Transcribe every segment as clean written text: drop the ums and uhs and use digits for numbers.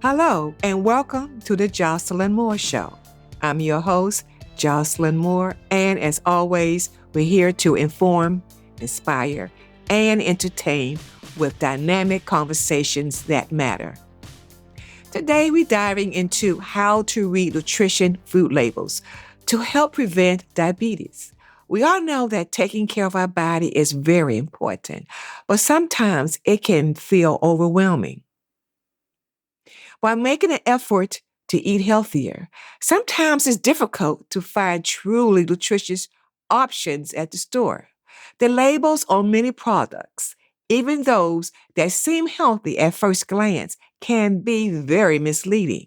Hello, and welcome to the Jocelyn Moore Show. I'm your host, Jocelyn Moore, and as always, we're here to inform, inspire, and entertain with dynamic conversations that matter. Today, we're diving into how to read nutrition food labels to help prevent diabetes. We all know that taking care of our body is very important, but sometimes it can feel overwhelming. While making an effort to eat healthier, sometimes it's difficult to find truly nutritious options at the store. The labels on many products, even those that seem healthy at first glance, can be very misleading.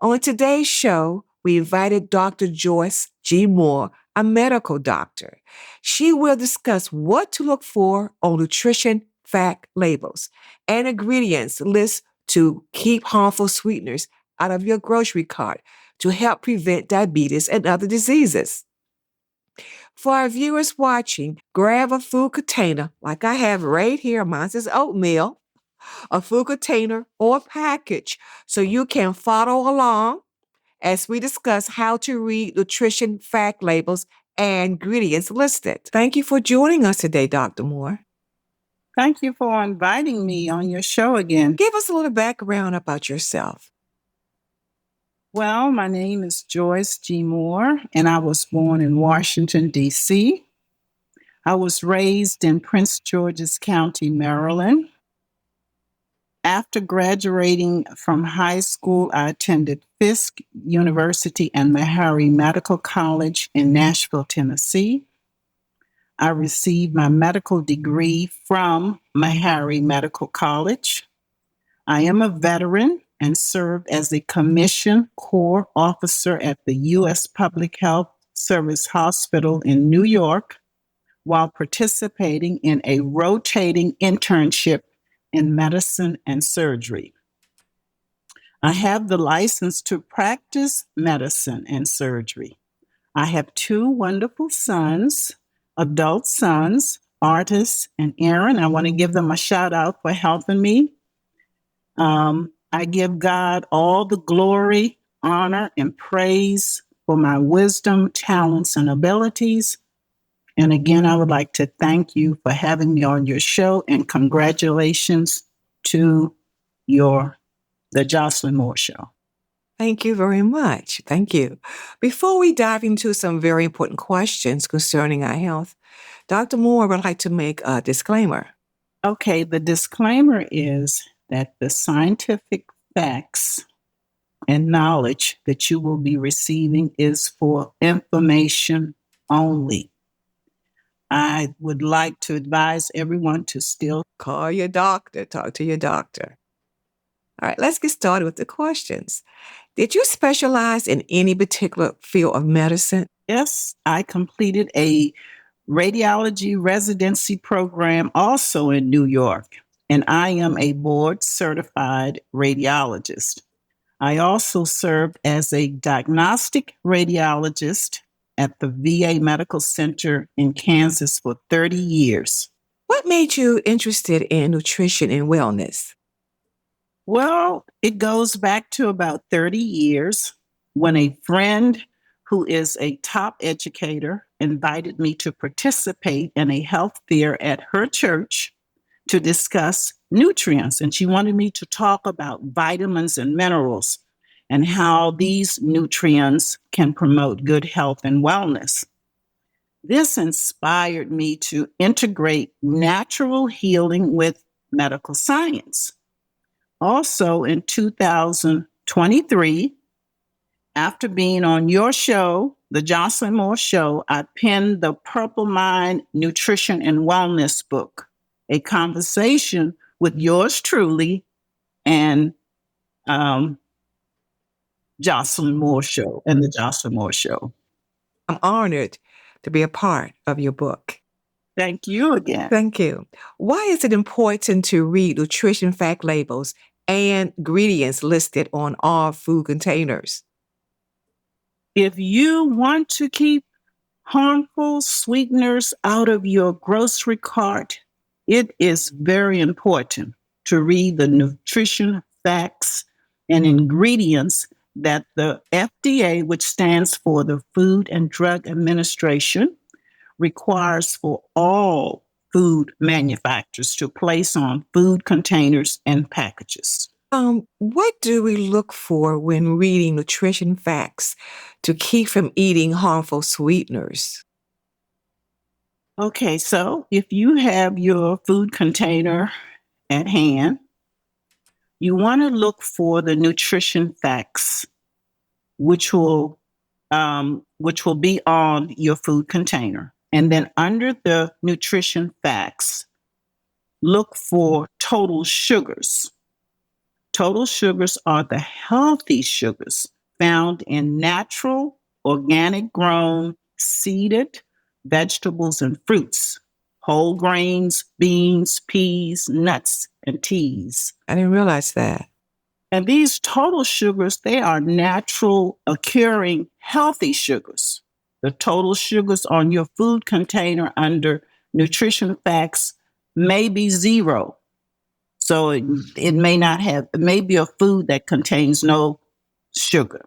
On today's show, we invited Dr. Joyce G. Moore, a medical doctor. She will discuss what to look for on nutrition fact labels and ingredients lists to keep harmful sweeteners out of your grocery cart to help prevent diabetes and other diseases. For our viewers watching, grab a food container like I have right here. Mine says oatmeal, a food container or package so you can follow along as we discuss how to read nutrition fact labels and ingredients listed. Thank you for joining us today, Dr. Moore. Thank you for inviting me on your show again. Give us a little background about yourself. Well, my name is Joyce G. Moore, and I was born in Washington, D.C. I was raised in Prince George's County, Maryland. After graduating from high school, I attended Fisk University and Meharry Medical College in Nashville, Tennessee. I received my medical degree from Meharry Medical College. I am a veteran and served as a commissioned corps officer at the U.S. Public Health Service Hospital in New York while participating in a rotating internship in medicine and surgery. I have the license to practice medicine and surgery. I have two wonderful sons, adult sons, Artis and Aaron. I want to give them a shout out for helping me. I give God all the glory, honor, and praise for my wisdom, talents, and abilities. And again, I would like to thank you for having me on your show, and congratulations to the Jocelyn Moore Show. Thank you very much. Thank you. Before we dive into some very important questions concerning our health, Dr. Moore would like to make a disclaimer. Okay, the disclaimer is that the scientific facts and knowledge that you will be receiving is for information only. I would like to advise everyone to still call your doctor, talk to your doctor. All right, let's get started with the questions. Did you specialize in any particular field of medicine? Yes, I completed a radiology residency program also in New York, and I am a board certified radiologist. I also served as a diagnostic radiologist at the VA Medical Center in Kansas for 30 years. What made you interested in nutrition and wellness? Well, it goes back to about 30 years when a friend who is a top educator invited me to participate in a health fair at her church to discuss nutrients. And she wanted me to talk about vitamins and minerals and how these nutrients can promote good health and wellness. This inspired me to integrate natural healing with medical science. Also in 2023, after being on your show, The Jocelyn Moore Show, I penned the Purple Mind Nutrition and Wellness book, a conversation with yours truly and Jocelyn Moore Show and The Jocelyn Moore Show. I'm honored to be a part of your book. Thank you again. Thank you. Why is it important to read nutrition fact labels and ingredients listed on all food containers? If you want to keep harmful sweeteners out of your grocery cart, it is very important to read the nutrition facts and ingredients that the FDA, which stands for the Food and Drug Administration, requires for all food manufacturers to place on food containers and packages. What do we look for when reading nutrition facts to keep from eating harmful sweeteners? Okay, so if you have your food container at hand, you want to look for the nutrition facts, which will be on your food container. And then under the nutrition facts, look for total sugars. Total sugars are the healthy sugars found in natural, organic grown, seeded vegetables and fruits, whole grains, beans, peas, nuts, and teas. I didn't realize that. And these total sugars, they are natural occurring healthy sugars. The total sugars on your food container under nutrition facts may be zero. So it may not have, it may be a food that contains no sugar.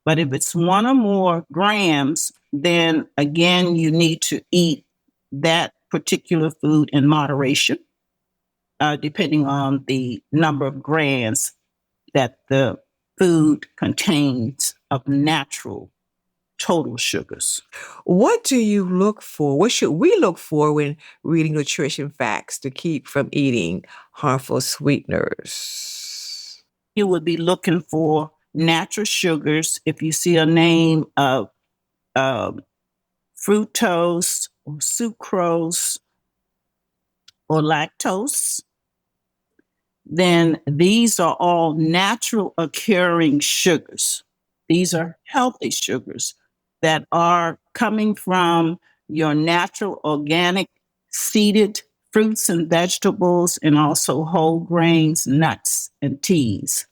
But if it's one or more grams, then again, you need to eat that particular food in moderation, depending on the number of grams that the food contains of natural total sugars. What do you look for? What should we look for when reading nutrition facts to keep from eating harmful sweeteners? You would be looking for natural sugars. If you see a name of fructose or sucrose or lactose, then these are all natural occurring sugars. These are healthy sugars that are coming from your natural organic seeded fruits and vegetables, and also whole grains, nuts, and teas.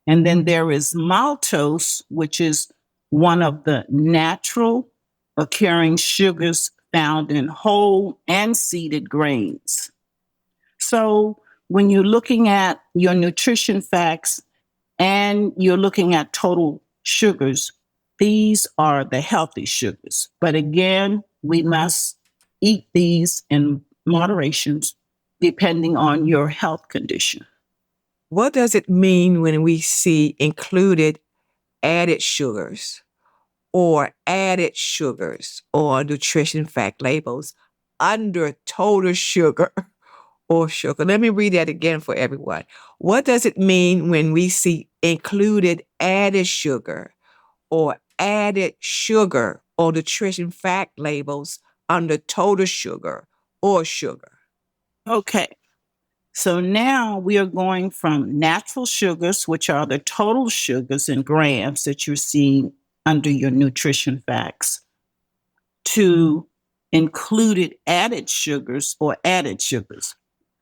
And then there is maltose, which is one of the natural occurring sugars found in whole and seeded grains. So when you're looking at your nutrition facts and you're looking at total sugars, these are the healthy sugars. But again, we must eat these in moderation depending on your health condition. What does it mean when we see included added sugars or added sugars or nutrition fact labels under total sugar or sugar? Let me read that again for everyone. What does it mean when we see included added sugar or added sugar or nutrition fact labels under total sugar or sugar? Okay, so now we are going from natural sugars, which are the total sugars in grams that you're seeing under your nutrition facts, to included added sugars or added sugars.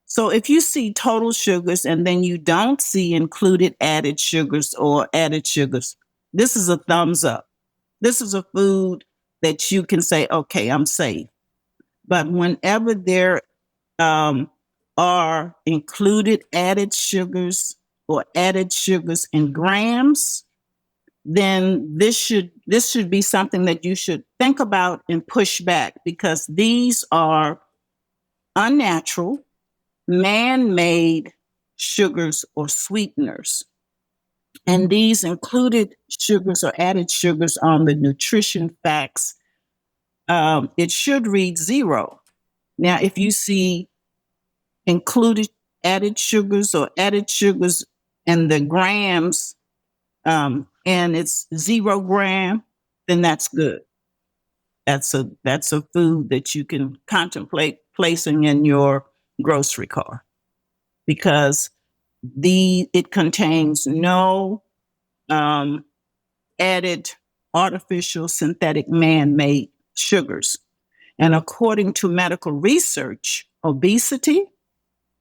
So if you see total sugars and then you don't see included added sugars or added sugars, this is a thumbs up. This is a food that you can say, okay, I'm safe. But whenever there are included added sugars or added sugars in grams, then this should be something that you should think about and push back, because these are unnatural, man-made sugars or sweeteners. And these included sugars or added sugars on the nutrition facts, it should read zero. Now, if you see included added sugars or added sugars and the grams, and it's 0 gram, then that's good. That's a food that you can contemplate placing in your grocery cart, because it contains no added artificial synthetic man-made sugars. And according to medical research, obesity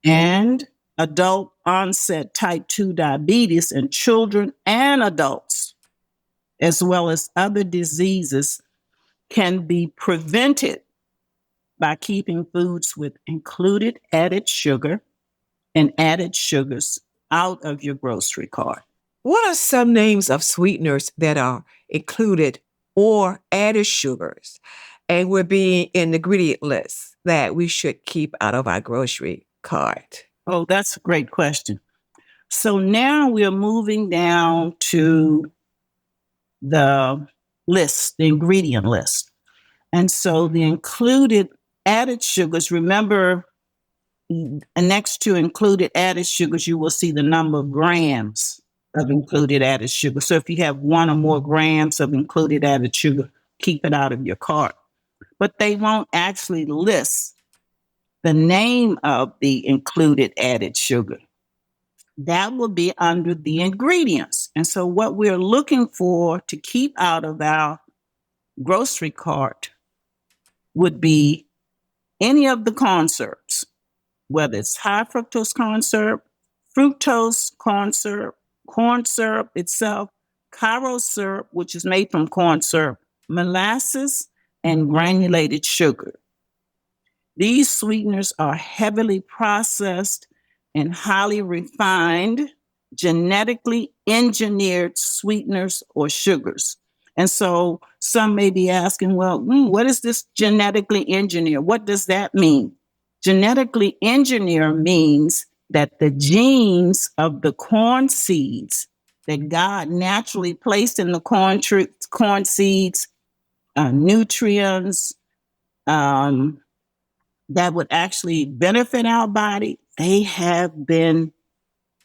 and adult onset type 2 diabetes in children and adults, as well as other diseases, can be prevented by keeping foods with included added sugar and added sugars out of your grocery cart. What are some names of sweeteners that are included or added sugars and will be in the ingredient list that we should keep out of our grocery cart? Oh, that's a great question. So now we're moving down to the list, the ingredient list. And so the included added sugars, remember, next to included added sugars, you will see the number of grams of included added sugar. So if you have one or more grams of included added sugar, keep it out of your cart. But they won't actually list the name of the included added sugar. That will be under the ingredients. And so what we're looking for to keep out of our grocery cart would be any of the corn syrups, whether it's high fructose corn syrup itself, Karo syrup, which is made from corn syrup, molasses, and granulated sugar. These sweeteners are heavily processed and highly refined, genetically engineered sweeteners or sugars. And so some may be asking, well, what is this genetically engineered? What does that mean? Genetically engineer means that the genes of the corn seeds that God naturally placed in the corn seeds, nutrients, that would actually benefit our body, they have been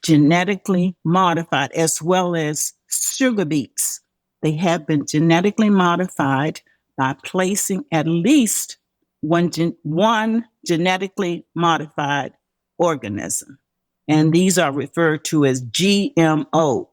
genetically modified, as well as sugar beets. They have been genetically modified by placing at least one genetically modified organism. And these are referred to as GMO.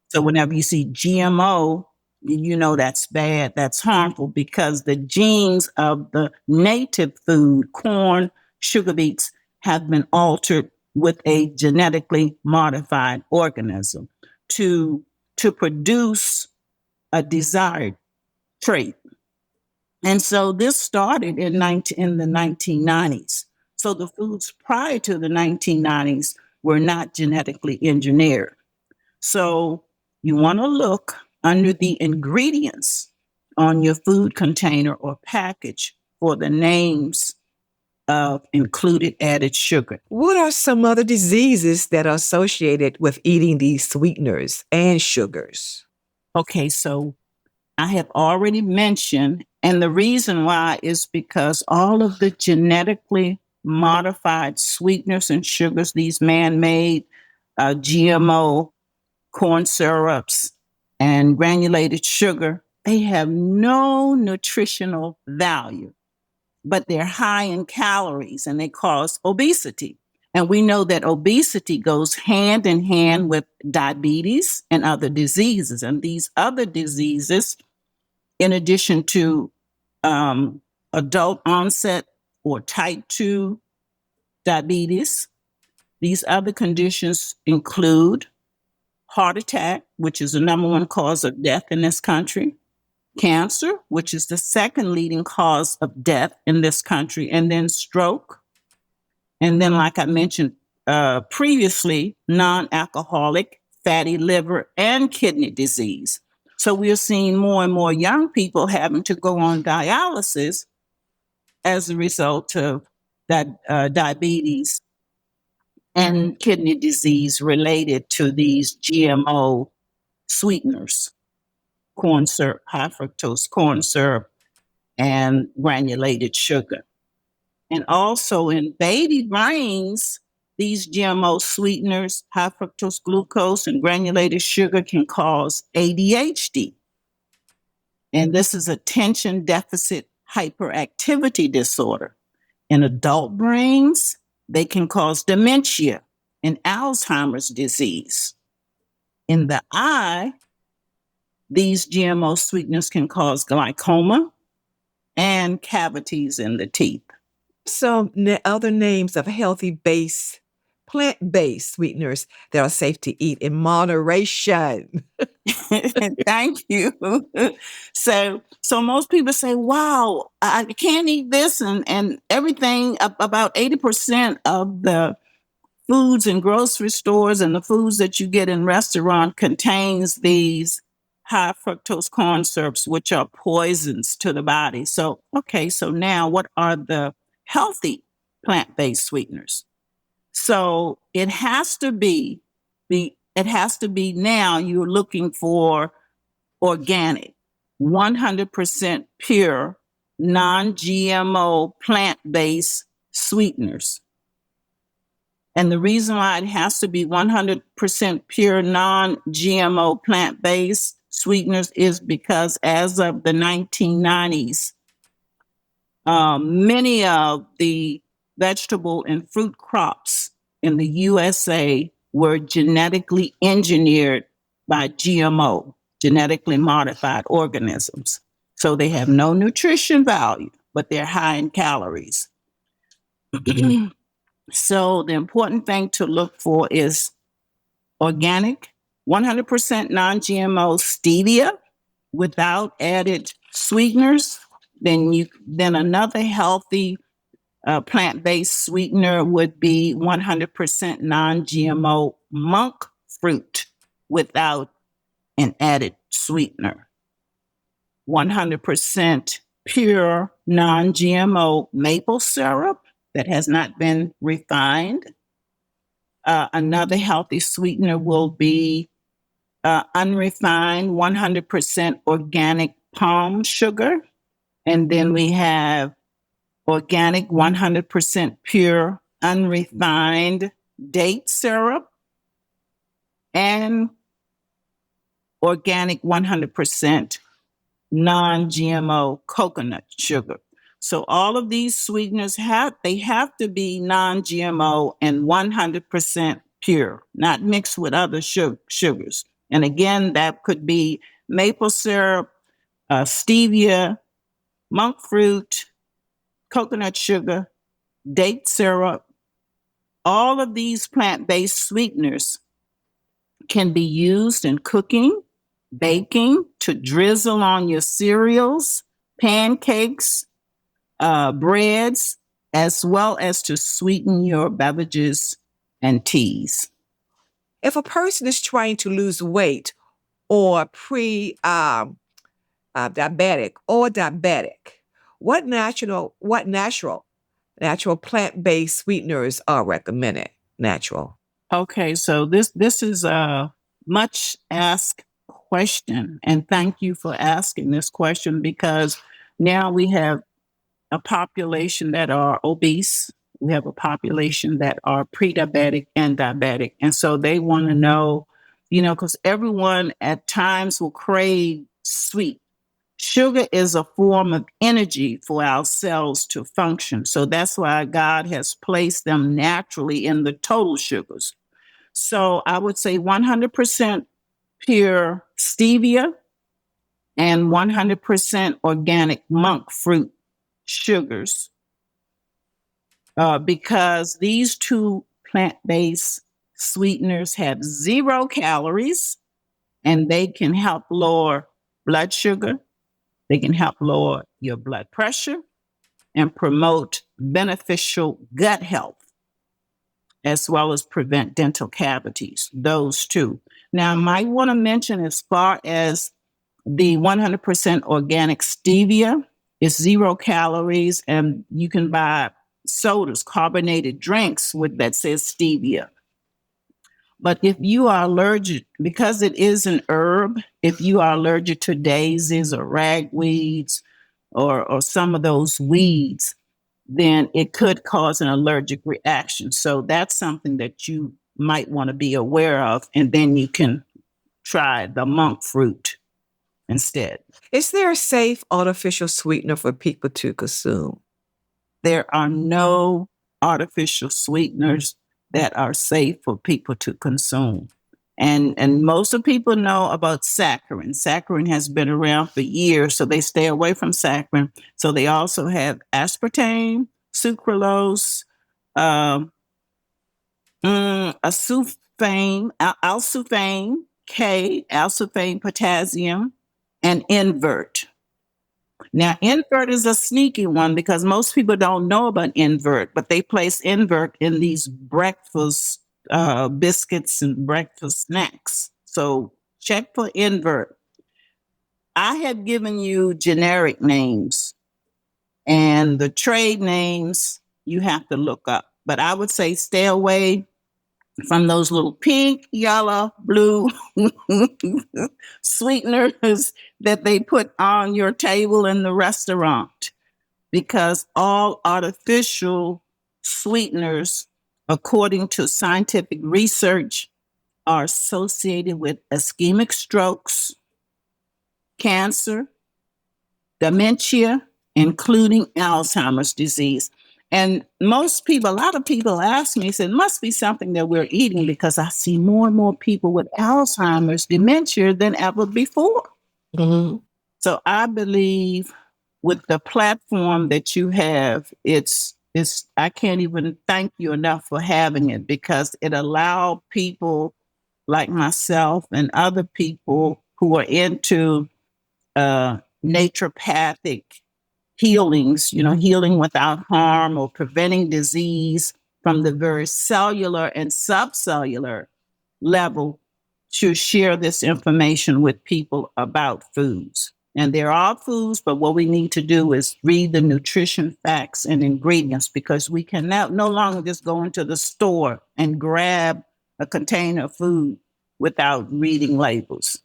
So whenever you see GMO, you know that's bad, that's harmful, because the genes of the native food, corn, sugar beets, have been altered with a genetically modified organism to produce a desired trait. And so this started in the 1990s. So the foods prior to the 1990s were not genetically engineered. So you want to look under the ingredients on your food container or package for the names of included added sugar. What are some other diseases that are associated with eating these sweeteners and sugars? Okay, so I have already mentioned, and the reason why is because all of the genetically modified sweeteners and sugars, these man made GMO corn syrups and granulated sugar, they have no nutritional value, but they're high in calories and they cause obesity. And we know that obesity goes hand in hand with diabetes and other diseases. And these other diseases, in addition to adult onset or type 2 diabetes, these other conditions include heart attack, which is the number one cause of death in this country, cancer, which is the second leading cause of death in this country, and then stroke. And then, like I mentioned previously, non-alcoholic fatty liver and kidney disease. So we're seeing more and more young people having to go on dialysis as a result of that diabetes and kidney disease related to these GMO sweeteners, corn syrup, high fructose corn syrup, and granulated sugar. And also in baby brains, these GMO sweeteners, high fructose glucose and granulated sugar, can cause ADHD. And this is attention deficit hyperactivity disorder. In adult brains, they can cause dementia and Alzheimer's disease. In the eye, these GMO sweeteners can cause glaucoma and cavities in the teeth. Some other names of healthy plant-based sweeteners that are safe to eat in moderation. Thank you. So most people say, wow, I can't eat this and everything. About 80% of the foods in grocery stores and the foods that you get in restaurant contains these high fructose corn syrups, which are poisons to the body. So, okay, so now what are the healthy plant-based sweeteners? So it has to be now you're looking for organic, 100% pure, non-GMO plant-based sweeteners. And the reason why it has to be 100% pure, non-GMO plant-based sweeteners is because as of the 1990s, many of the vegetable and fruit crops in the USA were genetically engineered by GMO, genetically modified organisms. So they have no nutrition value, but they're high in calories. So the important thing to look for is organic, 100% non-GMO stevia without added sweeteners. Then another healthy plant-based sweetener would be 100% non-GMO monk fruit without an added sweetener. 100% pure non-GMO maple syrup that has not been refined. Another healthy sweetener will be unrefined 100% organic palm sugar. And then we have organic 100% pure unrefined date syrup and organic 100% non-GMO coconut sugar. So all of these sweeteners have to be non-GMO and 100% pure, not mixed with other sugars. And again, that could be maple syrup, stevia, monk fruit, coconut sugar, date syrup. All of these plant-based sweeteners can be used in cooking, baking, to drizzle on your cereals, pancakes, breads, as well as to sweeten your beverages and teas. If a person is trying to lose weight or diabetic, what natural plant-based sweeteners are recommended? Natural. Okay, so this is a much asked question, and thank you for asking this question because now we have a population that are obese. We have a population that are pre-diabetic and diabetic, and so they want to know, because everyone at times will crave sweet. Sugar is a form of energy for our cells to function. So that's why God has placed them naturally in the total sugars. So I would say 100% pure stevia and 100% organic monk fruit sugars, because these two plant-based sweeteners have 0 calories and they can help lower blood sugar. They can help lower your blood pressure and promote beneficial gut health, as well as prevent dental cavities, those two. Now, I might want to mention as far as the 100% organic stevia is 0 calories, and you can buy sodas, carbonated drinks with that says stevia. But if you are allergic, because it is an herb, if you are allergic to daisies or ragweeds or some of those weeds, then it could cause an allergic reaction. So that's something that you might want to be aware of, and then you can try the monk fruit instead. Is there a safe artificial sweetener for people to consume? There are no artificial sweeteners that are safe for people to consume. And most of people know about saccharin. Saccharin has been around for years, so they stay away from saccharin. So they also have aspartame, sucralose, alsulfame K, alsulfame potassium, and invert. Now, invert is a sneaky one because most people don't know about invert, but they place invert in these breakfast biscuits and breakfast snacks. So check for invert. I had given you generic names, and the trade names you have to look up. But I would say stay away from those little pink, yellow, blue sweeteners that they put on your table in the restaurant, because all artificial sweeteners, according to scientific research, are associated with ischemic strokes, cancer, dementia, including Alzheimer's disease. And most people, a lot of people ask me, said, it must be something that we're eating because I see more and more people with Alzheimer's dementia than ever before. Mhm. So I believe with the platform that you have, it's I can't even thank you enough for having it, because it allowed people like myself and other people who are into naturopathic healings, healing without harm or preventing disease from the very cellular and subcellular level, to share this information with people about foods. And there are foods, but what we need to do is read the nutrition facts and ingredients, because we can now no longer just go into the store and grab a container of food without reading labels.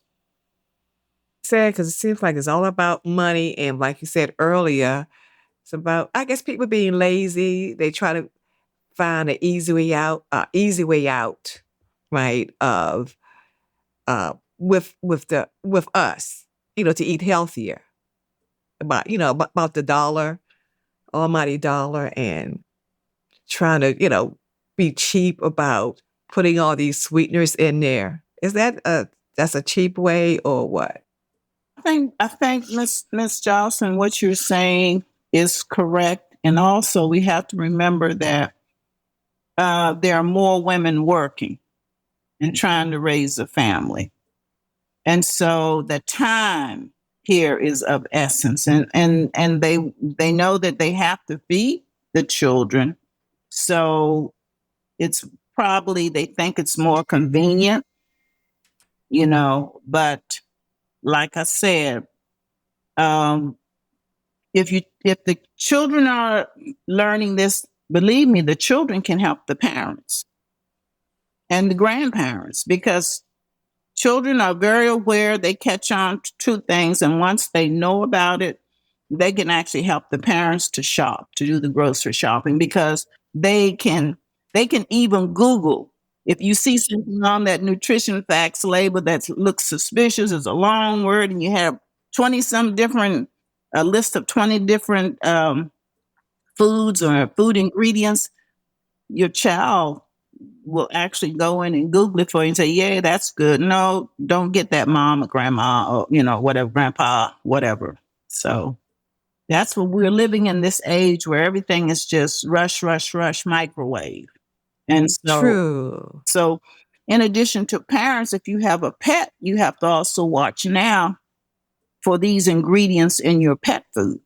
Sad because it seems like it's all about money, and like you said earlier, it's about, I guess, people being lazy. They try to find an easy way out, right? Of with us, to eat healthier. About the dollar, almighty dollar, and trying to be cheap about putting all these sweeteners in there. Is that's a cheap way or what? I think Miss Jocelyn, what you're saying is correct, and also we have to remember that there are more women working and trying to raise a family, and so the time here is of essence, and they know that they have to feed the children, so it's probably they think it's more convenient, but like I said, um, if the children are learning this, believe me, the children can help the parents and the grandparents, because children are very aware. They catch on to things, and once they know about it, they can actually help the parents to shop, to do the grocery shopping, because they can even Google. If you see something on that nutrition facts label that looks suspicious, it's a long word, and you have 20 some different, a list of 20 different foods or food ingredients, your child will actually go in and Google it for you and say, yeah, that's good. No, don't get that, mom or grandma or, whatever, grandpa, whatever. So that's what we're living in, this age where everything is just rush, rush, rush, microwave. And True. so in addition to parents, if you have a pet, you have to also watch now for these ingredients in your pet food.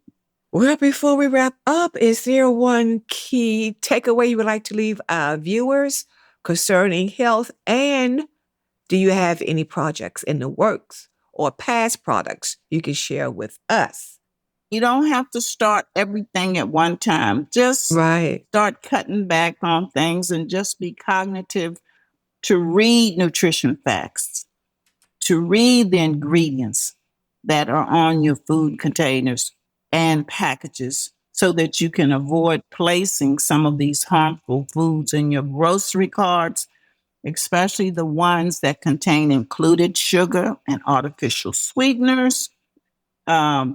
Well, before we wrap up, is there one key takeaway you would like to leave our viewers concerning health? And do you have any projects in the works or past products you can share with us? You don't have to start everything at one time. Just Right. start cutting back on things and just be cognitive to read nutrition facts, to read the ingredients that are on your food containers and packages, so that you can avoid placing some of these harmful foods in your grocery carts, especially the ones that contain included sugar and artificial sweeteners,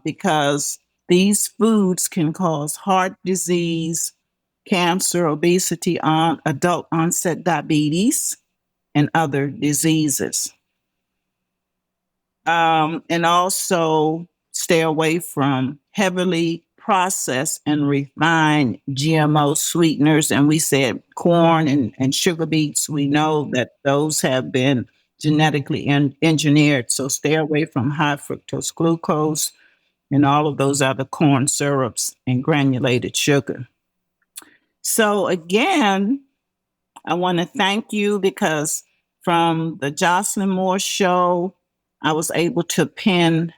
because these foods can cause heart disease, cancer, obesity, adult onset diabetes, and other diseases. And also stay away from heavily processed and refined GMO sweeteners. And we said corn and sugar beets. We know that those have been genetically engineered. So stay away from high fructose glucose, And all of those are the corn syrups and granulated sugar. So again, I want to thank you because from the Jocelyn Moore Show, I was able to pen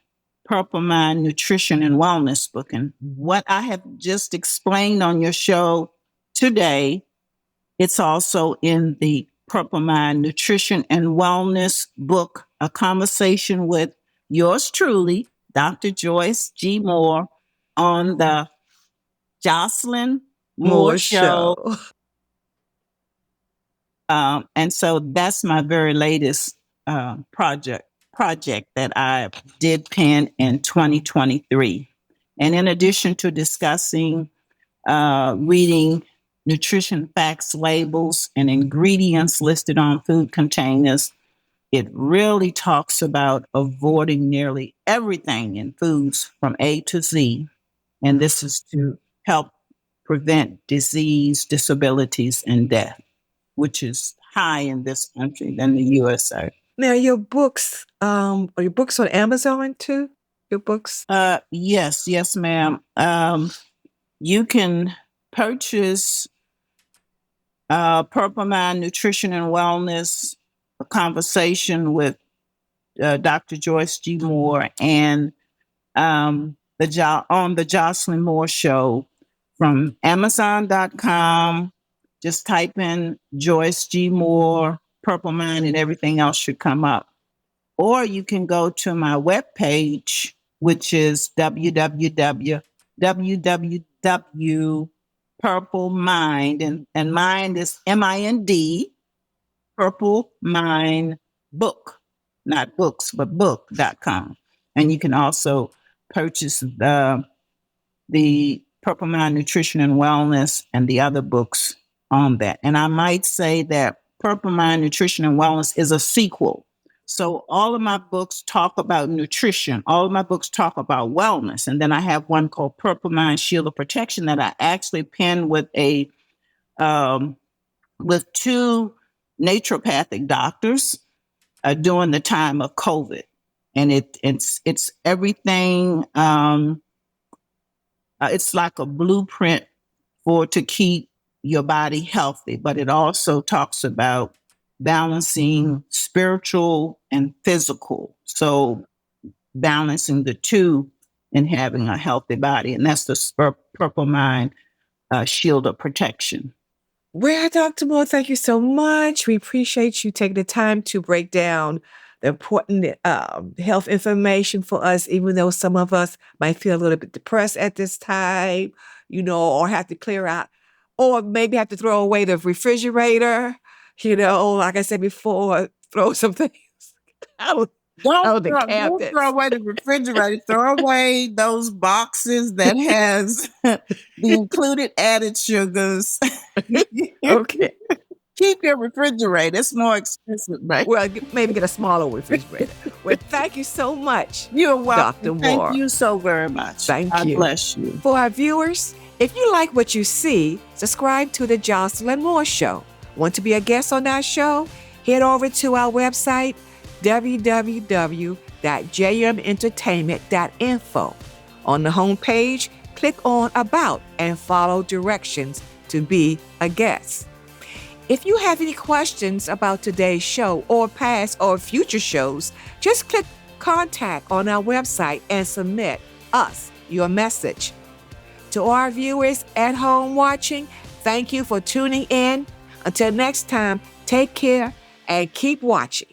Purple Mind Nutrition and Wellness book. And what I have just explained on your show today, it's also in the Purple Mind Nutrition and Wellness book, A Conversation with yours truly, Dr. Joyce G. Moore, on the Jocelyn Moore More Show. show. And so that's my very latest project that I did pen in 2023. And in addition to discussing reading nutrition facts labels and ingredients listed on food containers, it really talks about avoiding nearly everything in foods from A to Z. And this is to help prevent disease, disabilities, and death, which is high in this country than the USA. Now, your books, are your books on Amazon too? Your books? Yes, ma'am. You can purchase Purple Mind Nutrition and Wellness, A Conversation with Dr. Joyce G. Moore, and on the Jocelyn Moore Show from Amazon.com. Just type in Joyce G. Moore, Purple Mind, and everything else should come up. Or you can go to my webpage, which is www.purplemind, and mind is MIND, Purple Mind Book, not books, but book.com. And you can also purchase the Purple Mind Nutrition and Wellness and the other books on that. And I might say that Purple Mind Nutrition and Wellness is a sequel. So all of my books talk about nutrition. All of my books talk about wellness. And then I have one called Purple Mind Shield of Protection that I actually penned with with two naturopathic doctors during the time of COVID. And it's everything. It's like a blueprint to keep your body healthy, but it also talks about balancing spiritual and physical. So balancing the two and having a healthy body. And that's the Purple Mind Shield of Protection. Well, Dr. Moore, thank you so much. We appreciate you taking the time to break down the important health information for us, even though some of us might feel a little bit depressed at this time, or have to clear out, or maybe have to throw away the refrigerator, like I said before, throw some things out. Don't throw away the refrigerator. Throw away those boxes that has the included added sugars. Okay. Keep your refrigerator. It's more expensive, right? Well, maybe get a smaller refrigerator. Well, thank you so much. You're welcome. Dr. Moore. Thank you so very much. Thank you. God bless you. For our viewers, if you like what you see, subscribe to The Jocelyn Moore Show. Want to be a guest on our show? Head over to our website, www.jmentertainment.info. On the homepage, click on About and follow directions to be a guest. If you have any questions about today's show or past or future shows, just click Contact on our website and submit us your message. To our viewers at home watching, thank you for tuning in. Until next time, take care and keep watching.